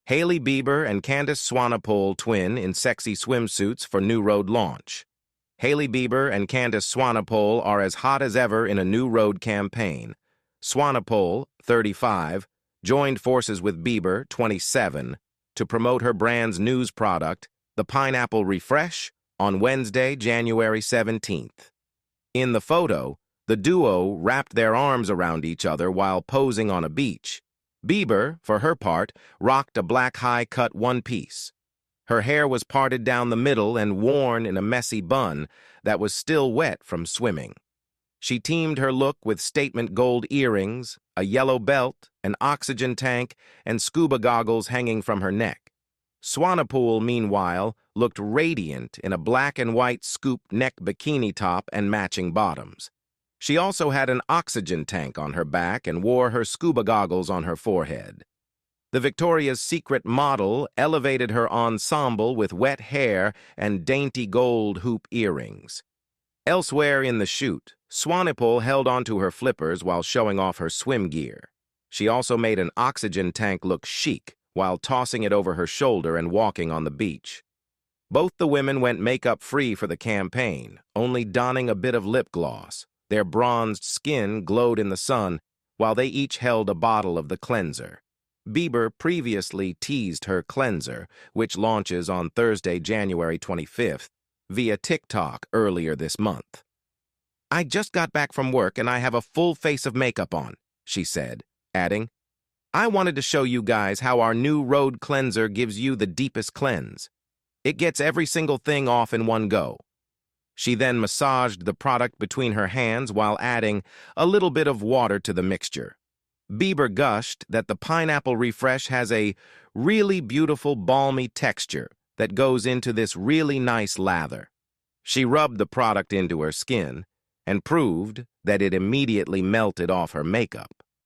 Hailey Bieber and Candice Swanepoel twin in sexy swimsuits for new Rhode launch. Hailey Bieber and Candice Swanepoel are as hot as ever in a new Rhode campaign. Swanepoel, 35, joined forces with Bieber, 27, to promote her brand's news product, the Pineapple Refresh, on Wednesday, January 17th. In the photo, the duo wrapped their arms around each other while posing on a beach. Bieber, for her part, rocked a black high-cut one-piece. Her hair was parted down the middle and worn in a messy bun that was still wet from swimming. She teamed her look with statement gold earrings, a yellow belt, an oxygen tank, and scuba goggles hanging from her neck. Swanepoel, meanwhile, looked radiant in a black and white scoop neck bikini top and matching bottoms. She also had an oxygen tank on her back and wore her scuba goggles on her forehead. The Victoria's Secret model elevated her ensemble with wet hair and dainty gold hoop earrings. Elsewhere in the shoot, Swanepoel held onto her flippers while showing off her swim gear. She also made an oxygen tank look chic while tossing it over her shoulder and walking on the beach. Both the women went makeup-free for the campaign, only donning a bit of lip gloss. Their bronzed skin glowed in the sun, while they each held a bottle of the cleanser. Bieber previously teased her cleanser, which launches on Thursday, January 25th, via TikTok earlier this month. "I just got back from work and I have a full face of makeup on," she said, adding, "I wanted to show you guys how our new Rhode cleanser gives you the deepest cleanse. It gets every single thing off in one go." She then massaged the product between her hands while adding a little bit of water to the mixture. Bieber gushed that the Pineapple Refresh has a really beautiful balmy texture that goes into this really nice lather. She rubbed the product into her skin and proved that it immediately melted off her makeup.